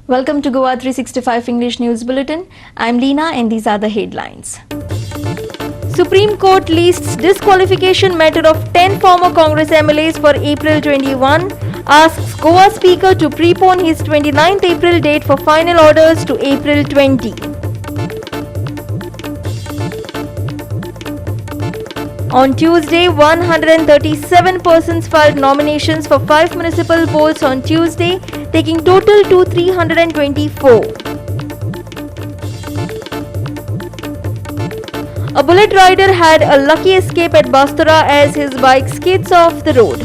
Welcome to Goa 365 English News Bulletin. I'm Leena and these are the headlines. Supreme Court lists disqualification matter of 10 former Congress MLAs for April 21, asks Goa Speaker to prepone his 29th April date for final orders to April 20. On Tuesday, 137 persons filed nominations for 5 municipal polls on Tuesday, taking total to 324. A bullet rider had a lucky escape at Bastora as his bike skids off the road.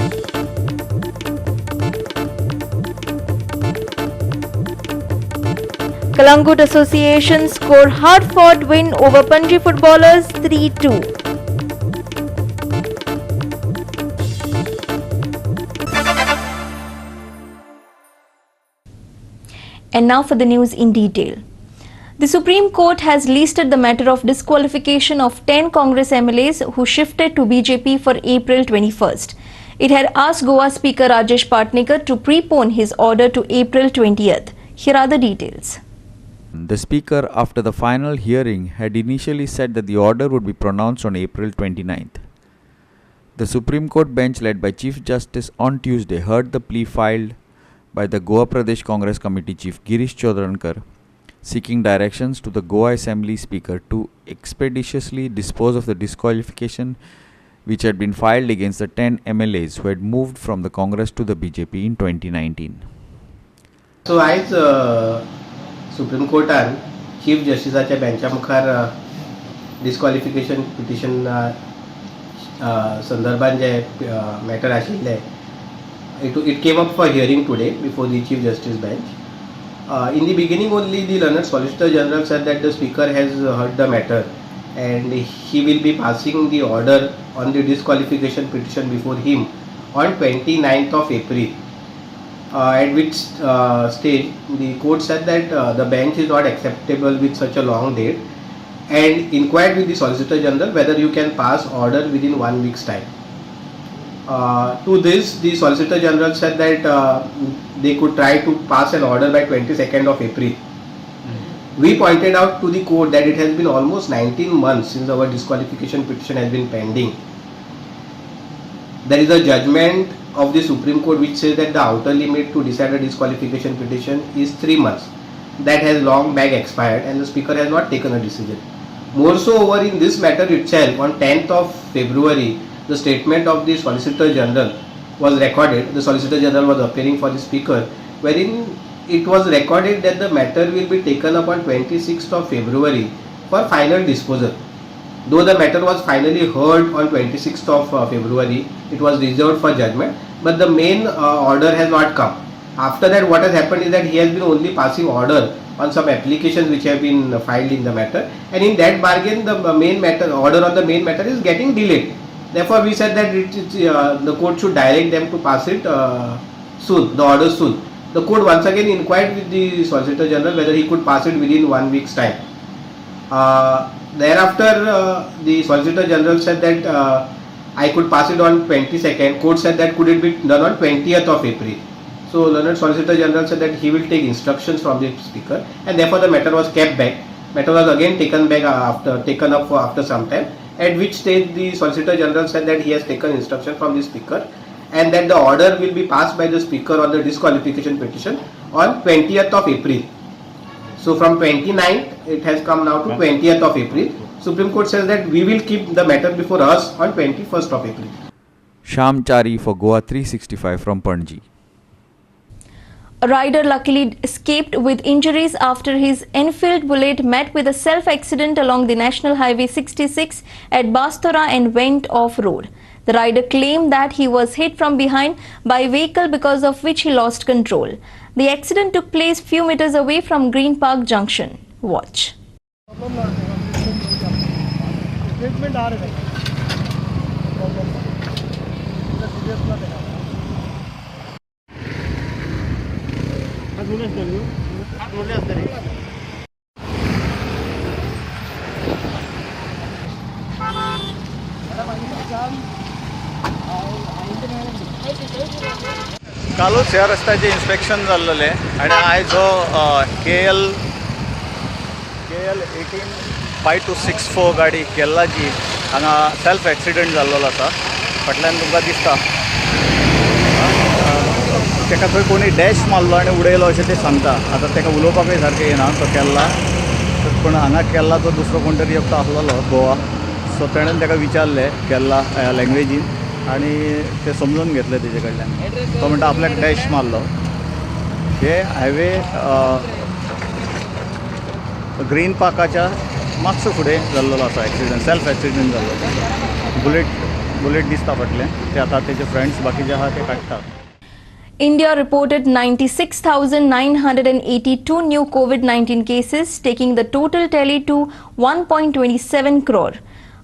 Kalangut Association score hard-fought win over Panji footballers 3-2. And now for the news in detail. The Supreme Court has listed the matter of disqualification of 10 Congress MLAs who shifted to BJP for April 21st. It had asked Goa Speaker Rajesh Patnaikar to prepone his order to April 20th. Here are the details. The Speaker, after the final hearing, had initially said that the order would be pronounced on April 29th. The Supreme Court bench led by Chief Justice on Tuesday heard the plea filed by the Goa Pradesh Congress Committee Chief Girish Chodrankar, seeking directions to the Goa Assembly Speaker to expeditiously dispose of the disqualification which had been filed against the 10 MLAs who had moved from the Congress to the BJP in 2019. So आज supreme कोर्टान chief जस्टिसाच्या बेंचा मुखार डिस्क्वॉलिफिकेशन petition संदर्भात जे matter आशिल्ले it came up for hearing today before the Chief Justice bench. In the beginning only the learned Solicitor General said that the Speaker has heard the matter and he will be passing the order on the disqualification petition before him on 29th of April. At which stage the court said that the bench is not acceptable with such a long date and inquired with the Solicitor General whether you can pass order within 1 week's time. To this, the Solicitor General said that they could try to pass an order by 22nd of April. We pointed out to the court that it has been almost 19 months since our disqualification petition has been pending. There is a judgment of the Supreme Court which says that the outer limit to decide a disqualification petition is 3 months. That has long back expired and the Speaker has not taken a decision. More so over in this matter itself, on 10th of February, the statement of the Solicitor General was recorded. The Solicitor General was appearing for the Speaker, wherein it was recorded that the matter will be taken up on 26th of February for final disposal. Though the matter was finally heard on 26th of February, it was reserved for judgment, but the main order has not come. After that, what has happened is that he has been only passing order on some applications which have been filed in the matter, and in that bargain, the main matter order on the main matter is getting delayed. Therefore, we said that the court should direct them to pass it soon, the order soon. The court once again inquired with the Solicitor General whether he could pass it within 1 week's time. Thereafter, the Solicitor General said that I could pass it on 22nd. Court said that could it be done on 20th of April. So, Learned Solicitor General said that he will take instructions from the Speaker, and therefore the matter was kept back. Matter was again taken back after some time. At which stage the Solicitor General said that he has taken instruction from the Speaker and that the order will be passed by the Speaker on the disqualification petition on 20th of April. So from 29th it has come now to 20th of April. Supreme Court says that we will keep the matter before us on 21st of April. Shyam Chari for Goa 365 from Panji. A rider luckily escaped with injuries after his Enfield Bullet met with a self-accident along the National Highway 66 at Bastora and went off-road. The rider claimed that he was hit from behind by a vehicle because of which he lost control. The accident took place few meters away from Green Park Junction. Watch. कालूच ह्या रस्त्याचें inspection जाल्लें आनी आयज जो KL 185264 गाडी केरलाची हांगा self accident जाल्लो आसा. फाटल्यान तुमकां दिसता ताका थंय कोणी डॅश मारलो आनी उडयलो अशें ते सांगता. आतां ताका उलोवपाकूय सारकें येना तो केरला, पूण हांगा केरलाचो दुसरो कोण तरी एकटो आसलेलो गोवा, सो ताणें ताका विचारलें केरला लँग्वेजीन आनी ते समजून घेतले तेजे कडल्यान. तो म्हणटा आपल्याक डॅश मारलो. हे हायवे ग्रीन पार्काच्या मातसो फुडें जाल्लो आसा एक्सिडेंट, सेल्फ एक्सिडेंट जाल्लो. बुलेट दिसता फाटल्यान, ते आतां तेजे फ्रेंड्स बाकीचे आहा ते काडटा. India reported 96,982 new COVID-19 cases, taking the total tally to 1.27 crore.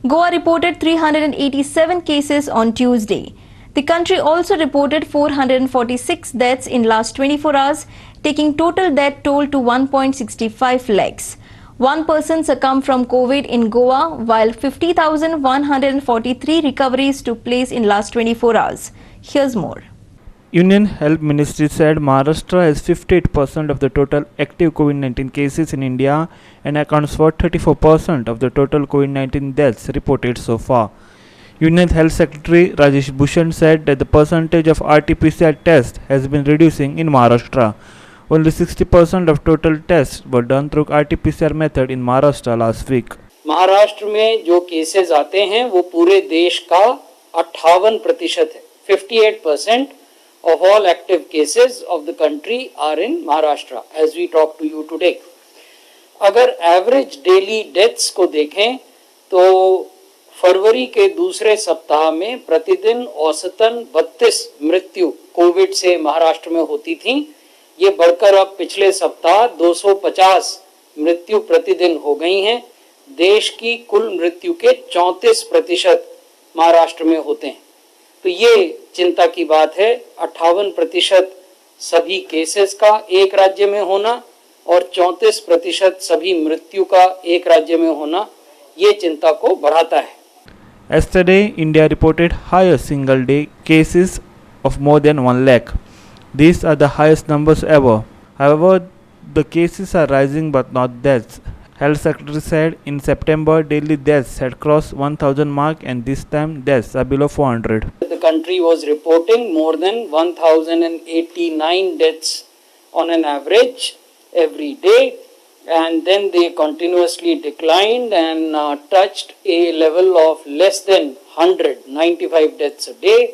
Goa reported 387 cases on Tuesday. The country also reported 446 deaths in last 24 hours, taking total death toll to 1.65 lakhs. One person succumbed from COVID in Goa, while 50,143 recoveries took place in last 24 hours. Here's more. Union Health Ministry said Maharashtra has 58% of the total active COVID-19 cases in India and accounts for 34% of the total COVID-19 deaths reported so far. Union Health Secretary Rajesh Bhushan said that the percentage of RT-PCR tests has been reducing in Maharashtra. Only 60% of total tests were done through RT-PCR method in Maharashtra last week. Maharashtra में जो cases आते हैं वो पूरे देश का 58% है. 58% of all active cases of the country are in Maharashtra as we talk to you today. अगर एवरेज डेली डेथ्स को देखें तो फरवरी के दूसरे सप्ताह में प्रतिदिन औसतन 32 मृत्यु कोविड से महाराष्ट्र में होती थी. ये बढ़कर अब पिछले सप्ताह 250 मृत्यु प्रतिदिन हो गई हैं. देश की कुल मृत्यु के 34% महाराष्ट्र में होते हैं. तो ये चिंता की बात है. 58% सभी केसेस का एक राज्य में होना और 34% सभी मृत्यु का एक राज्य में होना ये चिंता को बढ़ाता है. Yesterday, India reported higher single-day cases of more than 1 lakh. These are the highest numbers ever. However, the cases are rising but not deaths. Health Secretary said in September, daily deaths had crossed 1,000 mark and this time deaths are below 400. The country was reporting more than 1,089 deaths on an average every day, and then they continuously declined and touched a level of less than 95 deaths a day.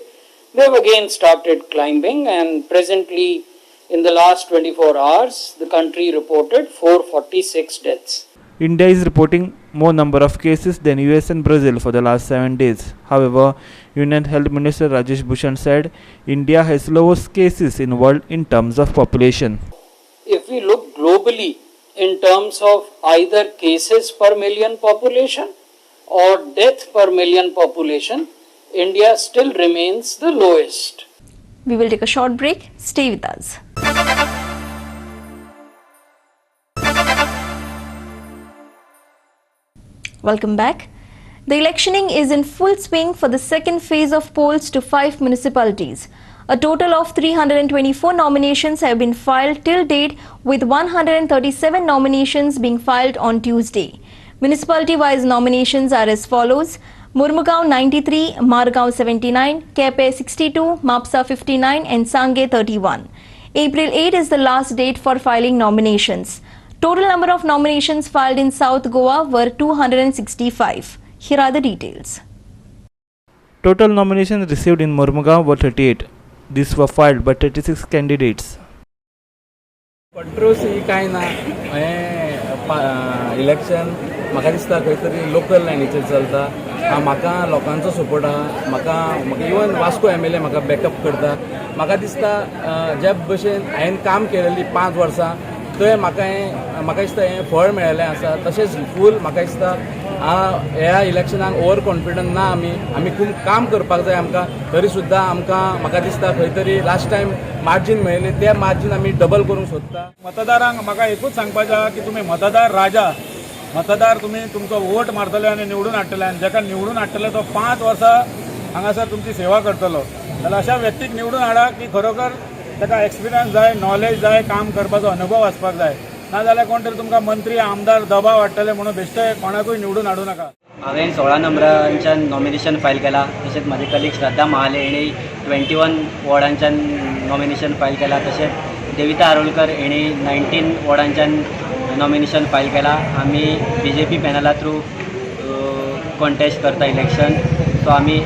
They have again started climbing, and presently in the last 24 hours the country reported 446 deaths. India is reporting more number of cases than US and Brazil for the last 7 days. However, Union Health Minister Rajesh Bhushan said India has lowest cases in world in terms of population. If we look globally in terms of either cases per million population or death per million population, India still remains the lowest. We will take a short break. Stay with us. Welcome back. The electioning is in full swing for the second phase of polls to 5 municipalities. A total of 324 nominations have been filed till date, with 137 nominations being filed on Tuesday. Municipality-wise nominations are as follows: Murmugaon 93, Margaon 79, Kepe 62, Mapsa 59 and Sange 31. April 8 is the last date for filing nominations. Total number of nominations filed in South Goa were 265. Here are the details. Total nominations received in Murmugaon were 38. These were filed by 36 candidates. Controversy काय ना. Election म्हाका दिसता खंय तरी local लायनीचेर चलता. म्हाका लोकांचो support आहा. म्हाका इवन वास्को MLA म्हाका बॅकअप करता. म्हाका दिसता ज्या भशेन हांवें काम केलेली 5 वर्सां थंय म्हाका दिसता हें फळ मेळिल्लें आसा. तशेंच फूल म्हाका दिसता ह्या इलेक्शनाक ओवर कॉन्फिडंट ना. आमी खूब काम करपाक जाय आमकां. तरी सुद्दां म्हाका दिसता खंय तरी लास्ट टायम मार्जीन मेळिल्ली त्या मार्जीन आमी डबल करूंक सोदता. मतदारांक म्हाका एकूच सांगपाचें आहा की तुमी मतदार राजा. मतदार तुमी तुमचो वोट मारतले आनी निवडून हाडटले, आनी जाका निवडून हाडटले तो 5 वर्सां हांगासर तुमची सेवा करतलो. जाल्यार अशा व्यक्तीक निवडून हाडा की खरोखर ताका एक्सपिरियन्स जाय, नॉलेज जाय, काम करपाचो अनुभव आसपाक जाय. नाजाल्यार कोण तरी तुमकां मंत्री आमदार दबाव हाडटले म्हणून बेश्टे कोणाकूय निवडून हाडूं नाका. हांवें 16 नंबरांच्यान नॉमिनेशन फायल केला. तशेंच म्हाजे कलीग श्रद्धा महाले हेणी 21 वॉर्डांच्यान नॉमिनेशन फायल केला. तशेंच देविता आरोलकर हेणी 19 वॉर्डांच्यान नॉमिनेशन फायल केला. आमी BJP पॅनला थ्रू कॉन्टेस्ट करता इलेक्शन. सो आमी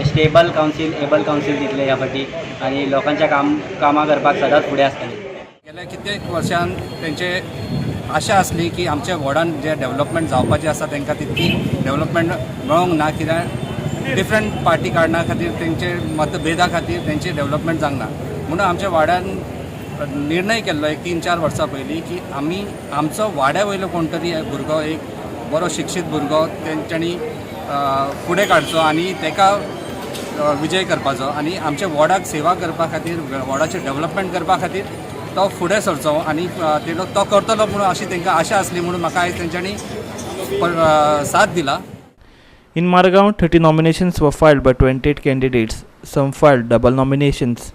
स्टेबल कावन्सील, एबल कावन्सील दितले ह्या फाटी आनी लोकांच्या कामां करपाक सदांच फुडें आसतले. गेल्या कित्येक वर्षान तेंचे आशा आसली की आमच्या वॉर्डान जे डेव्हलपमेंट जावपाचें आसा तांकां तितकी डेव्हलपमेंट मेळोंक ना. कित्याक डिफरंट पार्टी कारणां खातीर तेंचे मतभेदा खातीर तेंचे डेव्हलपमेंट जावंक ना. म्हणून आमच्या वाड्यान निर्णय केल्लो एक 3-4 वर्सां पयलीं की आमी आमचो वाड्या वयलो कोण तरी भुरगो, एक बरो शिक्षीत भुरगो तेंच्यांनी फुडें काडचो आनी ताका विजय करपाचो आनी आमच्या वॉर्डाक सेवा करपा खातीर, वॉर्डाचें डेव्हलपमेंट करपा खातीर तो फुडें सरचो आनी तो करतलो म्हणून अशी तांकां आशा आसली. म्हणून म्हाका आयज तेंच्यांनी साथ दिला. In Margao, 30 nominations were filed by 28 candidates. Some filed double nominations.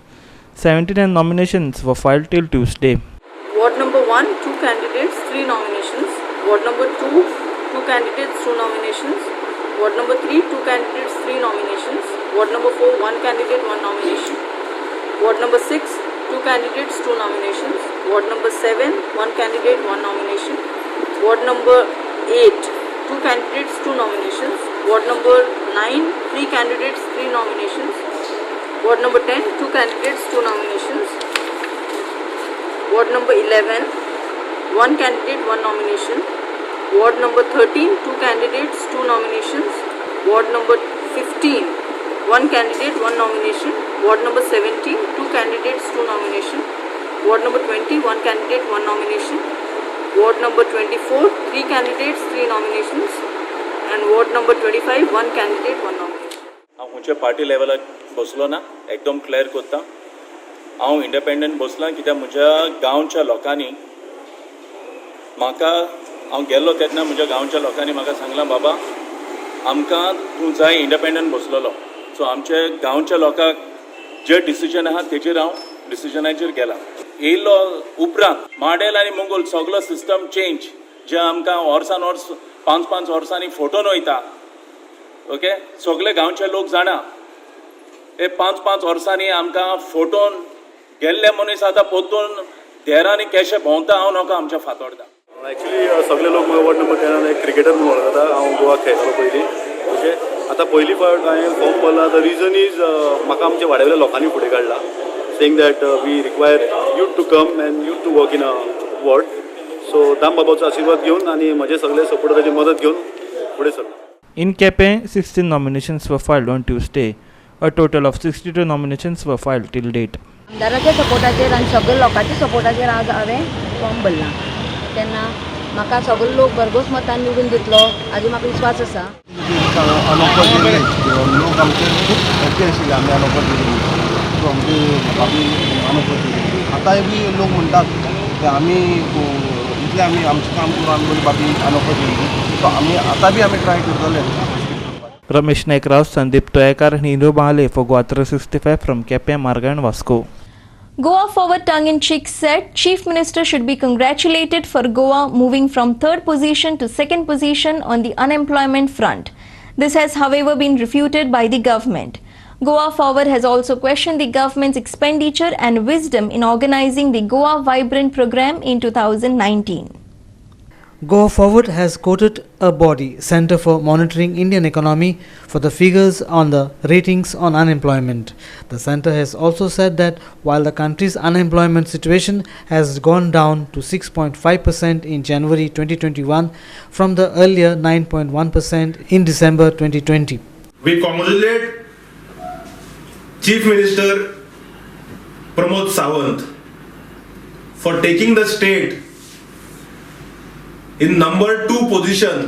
79 nominations were filed till Tuesday. Ward number 1, 2 candidates, 3 nominations. Ward number 2, 2 candidates, 2 nominations. Ward number 3, 2 candidates, 3 nominations. Ward number 4, 1 candidate, 1 nomination. Ward number 6, 2 candidates, 2 nominations. Ward number 7, 1 candidate, 1 nomination. Ward number 8, 2 candidates, 2 nominations. Ward number 9, 3 candidates, 3 nominations. Ward number 10, 2 candidates, 2 nominations. Ward number 11, 1 candidate, 1 nomination. Ward number 13, 2 candidates, 2 nominations. Ward number 15, 1 candidate, 1 nomination. Ward number 17, 2 candidates, 2 nomination. Ward number 20, 1 candidate, 1 nomination. Ward number 24, 3 candidates, 3 nominations. And ward number 25, 1 candidate, 1 nomination. हांव खंयच्या party लेवलाक बसलो ना, एकदम clear करता. हांव independent बसलां कित्याक म्हज्या गांवच्या लोकांनी म्हाका, हांव गेल्लो तेन्ना म्हज्या गांवच्या लोकांनी म्हाका सांगलां बाबा आमकां तूं जाय इंडिपेंडंट बसलेलो. सो आमच्या गांवच्या लोकांक जे डिसिजन आहा तेजेर हांव डिसिजनाचेर गेला. येयल्लो उपरांत माडेल आनी मुंगोल सगलो सिस्टम चेंज, जे आमकां वर्सान वर्स 5-5 वर्सांनी फोटोन वयता. ओके, सगळे गांवचे लोक जाणा हे 5-5 वर्सांनी आमकां फोटोन गेल्ले मनीस आतां पोत्तून देरांनी कशे भोंवता हांव नका आमच्या फातोरता. एक्चुली सगळे लोक म्हाका वॉर्ड नंबर 10 एक क्रिकेटर म्हणून वळखता. हांव गोवाक खेळटालो पयलीं. ओके, आतां पयली फावट हांवें फॉर्म भरला. द रिजन इज म्हाका आमच्या वाड्यावयल्या लोकांनी फुडें काडला, saying that we require youth to come and youth to work in a ward. So दाम बाबाचो आशिर्वाद घेवन आनी म्हजे सगळे सपोर्टराची मदत घेवन फुडें सरता. In Kepe, 16 nominations were filed on Tuesday. A total of 62 nominations were filed till date. आमदाराच्या सपोर्टाचेर आनी सगळ्या लोकांच्या सपोर्टाचेर आज हांवें फॉर्म भरला. तेन्ना म्हाका सगळे लोक भरघोस मतान निवडून दितलो हाजी म्हाका विश्वास आसा. लोक आमचे खूब हॅप्पी आशिल्ले आमी अनोखो दिली. सो आमची बाबी अनोखो दिली. आतांय बी लोक म्हणटात की आमी इतले आमी आमचें काम करून आमी बरी बाबी अनोखो दिली. सो आमी आतां बी आमी ट्राय करतले. Ramesh Naik Rao, Sandeep Toyakar and Hiro Bahale for Goa 365 from Kepe, Marga and Vasco. Goa Forward tongue-in-cheek said Chief Minister should be congratulated for Goa moving from 3rd position to 2nd position on the unemployment front. This has however been refuted by the government. Goa Forward has also questioned the government's expenditure and wisdom in organizing the Goa Vibrant program in 2019. Goa Forward has quoted a body, Centre for Monitoring Indian Economy, for the figures on the ratings on unemployment. The centre has also said that while the country's unemployment situation has gone down to 6.5% in January 2021 from the earlier 9.1% in December 2020. We congratulate Chief Minister Pramod Sawant for taking the state in number 2 position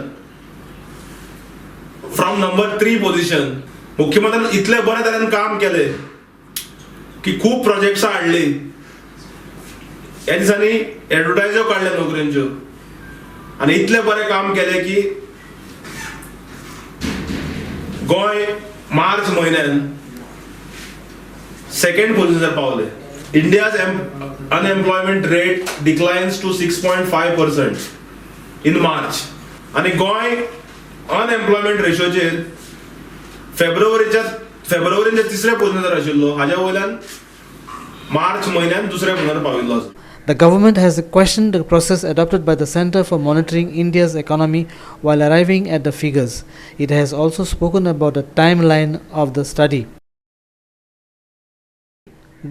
from number 3 position. मुख्यमंत्र्यान इतले बरे तरेन काम केले की खूप projects हाडले. ह्या दिसांनी एडवर्टायजो काडले नोकऱ्यांच्यो आनी इतले बरे काम केले की गोंय मार्च म्हयन्यान 2nd पोझिशनार Pawle. India's unemployment rate declines to 6.5% in March. आणि गोंय अनएम्प्लॉयमेंट रेशोचेर फेब्रुवारीच्या 3ऱ्या पोझिशनार आशिल्लो, हाच्या वयल्यान मार्च म्हयन्यान 2ऱ्या पोझिशनार पाविल्लो आसा. The government has questioned the process adopted by the Center for Monitoring India's Economy while arriving at the figures. It has also spoken about the timeline of the study.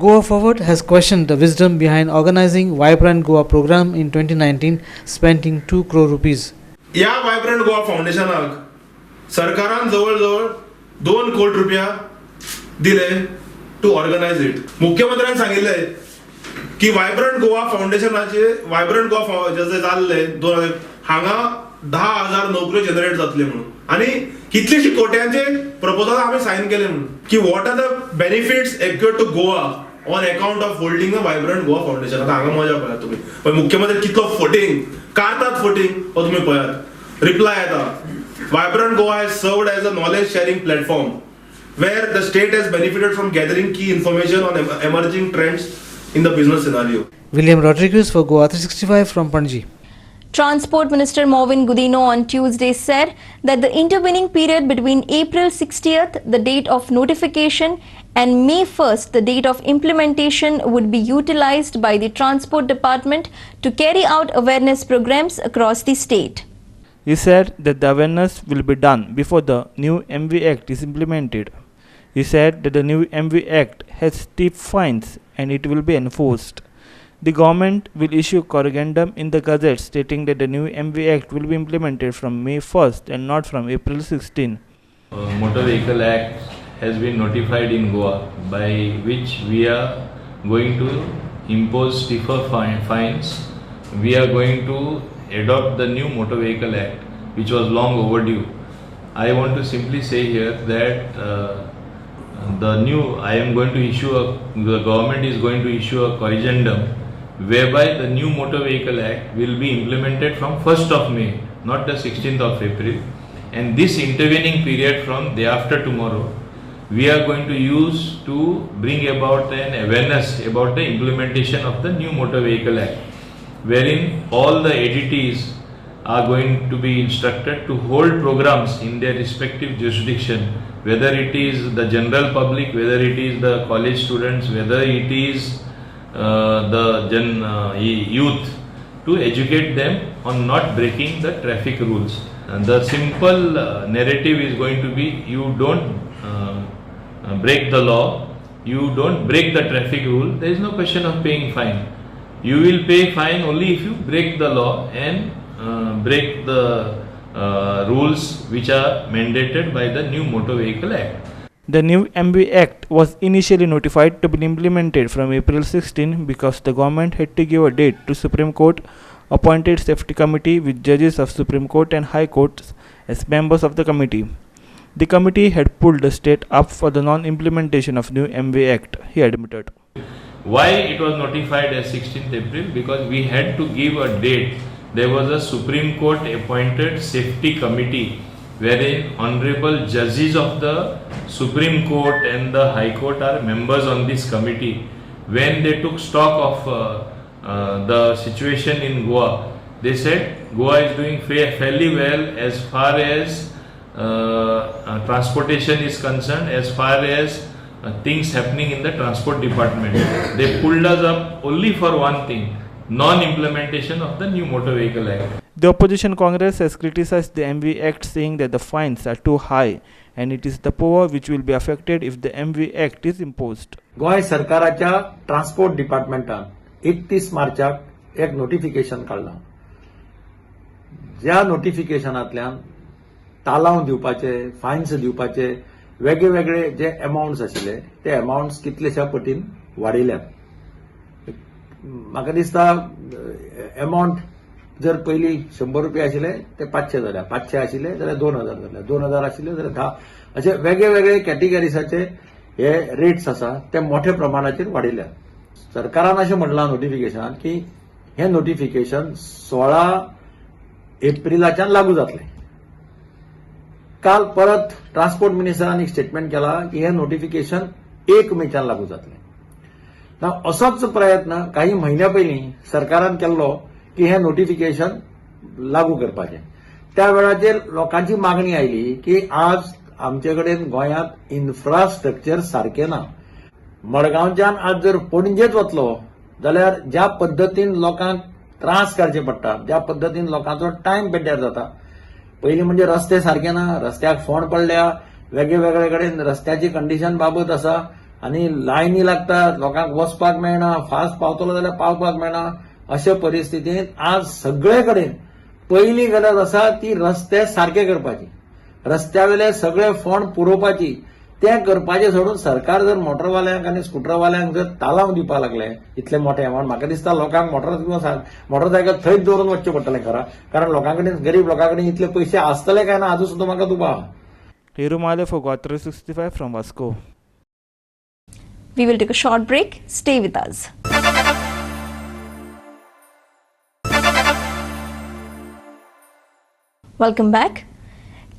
Goa Forward has questioned the wisdom behind organizing Vibrant Goa program in 2019, spending 2 crore rupees. या vibrant Goa फाउंडेशनाक सरकारान जवळ 2 कोटी रुपया दिले to organise it. मुख्यमंत्र्यान सांगिल्ले की vibrant Goa फाउंडेशनाचे vibrant Goa जे जाल्ले हांगा 10,000 नोकऱ्यो जनरेट जातले म्हणून, आणि कितलीशी कोट्यांचे प्रपोजल आम्ही साइन केले म्हणून की what are the benefits accrued to Goa on account of holding a vibrant Goa foundation. आता हांगा मजा पळयात तुम्ही, मुख्यमंत्री कितलो फोटिंग काढतात फोटिंग हो तुम्ही पळयात. रिप्लाय येता, vibrant Goa has served as a knowledge sharing platform where the state has benefited from gathering key information on emerging trends in the business scenario. William Rodriguez for Goa 365 from Panji. Transport Minister Movin Gudino on Tuesday said that the intervening period between April 60th, the date of notification, and May 1st, the date of implementation, would be utilized by the Transport Department to carry out awareness programs across the state. He said that the awareness will be done before the new MV Act is implemented. He said that the new MV Act has steep fines and it will be enforced. The government will issue corrigendum in the Gazette stating that the new MV Act will be implemented from May 1st and not from April 16. Motor Vehicle Act has been notified in Goa, by which we are going to impose stiffer fines. We are going to adopt the new Motor Vehicle Act, which was long overdue. I want to simply say here that the government is going to issue a corrigendum whereby the new Motor Vehicle Act will be implemented from 1st of May, not the 16th of April. And this intervening period from day after tomorrow, we are going to use to bring about an awareness about the implementation of the new Motor Vehicle Act, wherein all the ADTs are going to be instructed to hold programs in their respective jurisdiction, whether it is the general public, whether it is the college students, whether it is the youth, to educate them on not breaking the traffic rules. And the simple narrative is going to be, you don't break the law, you don't break the traffic rule, there is no question of paying fine. You will pay fine only if you break the law and break the rules which are mandated by the new Motor Vehicle Act. The new MV Act was initially notified to be implemented from April 16 because the government had to give a date to Supreme Court appointed safety committee with judges of Supreme Court and High Courts as members of the committee. The committee had pulled the state up for the non-implementation of new MV Act, he admitted. Why it was notified as 16th April? Because we had to give a date. There was a Supreme Court appointed safety committee wherein honorable judges of the Supreme Court and the High Court are members on this committee. When they took stock of the situation in Goa, they said Goa is doing fairly well as far as transportation is concerned, as far as things happening in the transport department. They pulled us up only for one thing, non-implementation of the new Motor Vehicle Act. The opposition Congress has criticized the MV Act, saying that the fines are too high and it is the poor which will be affected if the MV Act is imposed. गोय सरकाराच्या transport डिपार्टमेंटान 31 मार्चाक एक notification काढला. ज्या नोटिफिकेशनांतल्यान तालाव दिवपाचे, finance दिवपाचे वेगळे वेगळे जे अमाउंट्स आशिल्ले ते अमाउंट्स कितलेशा पटीन वाडयल्यात. म्हाका दिसता अमाउंट जर पयलीं 100 रुपया आशिल्ले ते 500 जाल्या, 500 आशिल्ले जाल्यार 2000 जाल्या, 2000 आशिल्ले जाल्यार 10, अशे वेगळे वेगळे कॅटेगरीसाचे हे रेट्स आसा ते मोठ्या प्रमाणाचेर वाडयल्यात. सरकारान अशें म्हटलां नोटिफिकेशनान की हे नोटिफिकेशन 16 एप्रिलाच्यान लागू जातलें. काल परत ट्रान्सपोर्ट मिनिस्टरान एक स्टेटमेंट केला की हे नोटिफिकेशन 1 मेच्यान लागू जातलें. असोच प्रयत्न काही महिन्या पयलीं सरकारान केल्लो की हे नोटिफिकेशन लागू करपाचें. त्या वेळाचेर लोकांची मागणी आयली की आज आमचे कडेन गोंयांत इन्फ्रास्ट्रक्चर सारकें ना. मडगांवच्यान आज जर पणजेच वतलो जाल्यार ज्या पद्दतीन लोकांक त्रास काडचे पडटा, ज्या पद्दतीन लोकांचो टायम पेड्ड्यार जाता. पयलीं म्हणजे रस्ते सारके ना, रस्त्याक फोंड पडल्या, वेगळे कडेन रस्त्याची कंडिशन बाबत आसा आनी लायनी लागतात, लोकांक वचपाक मेळना, फास्ट पावतलो जाल्यार पावपाक मेळना. अशा परिस्थितींत आज सगळे कडेन पयली गरज आसा ती रस्ते सारके करपाची, रस्त्यावेले सगळे फोंड पुरोवपाची. ते करपाचें सोडून सरकार जर मोटरवाल्यांक आनी स्कुटरवाल्यांक जर तालांव दिवपाक लागले इतले मोठे अमावंट, म्हाका दिसता लोकांक मोटरसायकल थंयच दवरून वचचें पडटलें खरा, कारण लोकां कडेन गरीब लोकां कडेन इतले पयशे आसतले काय ना हाजो सुद्दां म्हाका दुबाव आहा. Tirumale for GOA 365 from Vasco. We will take a short break. Stay with us. Welcome back.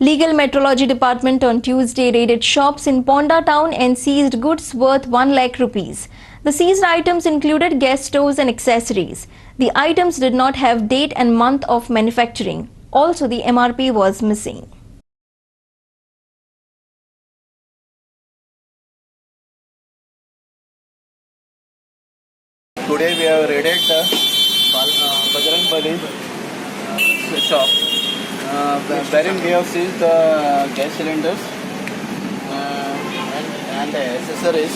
Legal Metrology Department on Tuesday raided shops in Ponda town and seized goods worth 1 lakh rupees. The seized items included gas stoves and accessories. The items did not have date and month of manufacturing. Also, the MRP was missing. Today we have raided the Bajrang Bali's shop, wherein we have seized the gas cylinders and the accessories.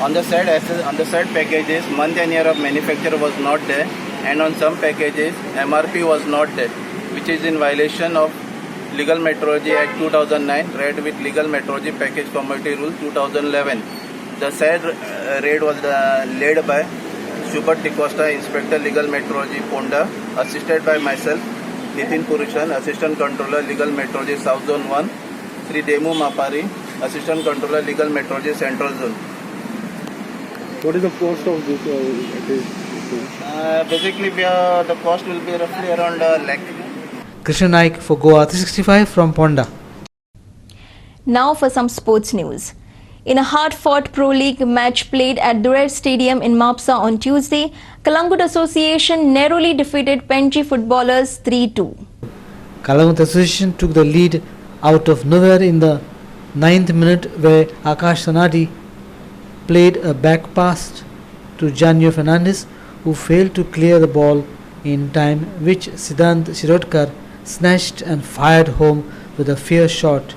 On the said packages, month and year of manufacture was not there, and on some packages MRP was not there, which is in violation of Legal Metrology Act 2009, read with Legal Metrology Package Committee Rule 2011. The said raid was led by Shubhat D'Costa, Inspector Legal Metrology Ponda, assisted by myself, Nitin Purushan, Assistant Controller Legal Metrology South Zone 1, Sri Demu Mapari, Assistant Controller Legal Metrology Central Zone. What is the cost of this? Basically, the cost will be roughly around a lakh. Krishna Naik for GOA 365 from Ponda. Now for some sports news. In a hard-fought Pro League match played at Durer Stadium in Mapsa on Tuesday, Kalangut Association narrowly defeated Penji footballers 3-2. Kalangut Association took the lead out of nowhere in the 9th minute, where Akash Sanadi played a back pass to Janio Fernandez, who failed to clear the ball in time, which Siddhant Shirodkar snatched and fired home with a fierce shot.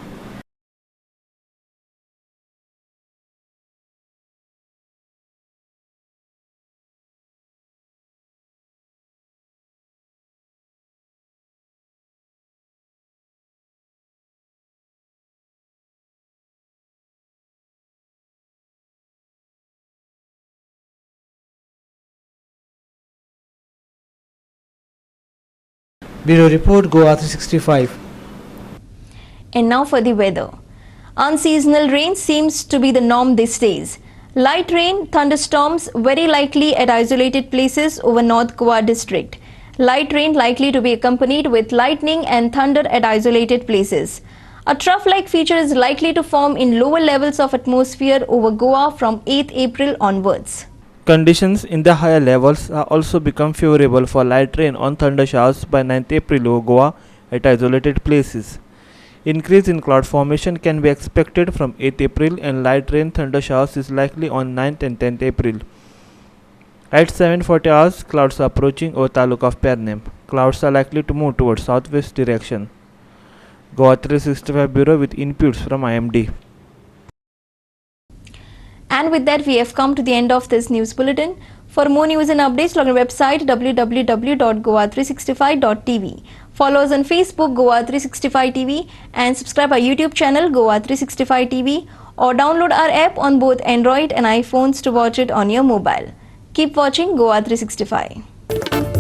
Bureau Report, GOA 365. And now for the weather. Unseasonal rain seems to be the norm these days. Light rain, thunderstorms very likely at isolated places over North Goa district. Light rain likely to be accompanied with lightning and thunder at isolated places. A trough-like feature is likely to form in lower levels of atmosphere over Goa from 8th April onwards. Conditions in the higher levels are also become favorable for light rain on thunder showers by 9th April over Goa at isolated places. Increase in cloud formation can be expected from 8th April, and light rain thunder showers is likely on 9th and 10th April. At 7:40 hours, clouds are approaching over Taluk of Pernem. Clouds are likely to move towards southwest direction. GOA 365 Bureau with inputs from IMD. And with that, we have come to the end of this news bulletin. For more news and updates, log on our website www.goa365.tv. Follow us on Facebook, Goa 365 TV, and subscribe our YouTube channel, Goa 365 TV, or download our app on both Android and iPhones to watch it on your mobile. Keep watching Goa 365.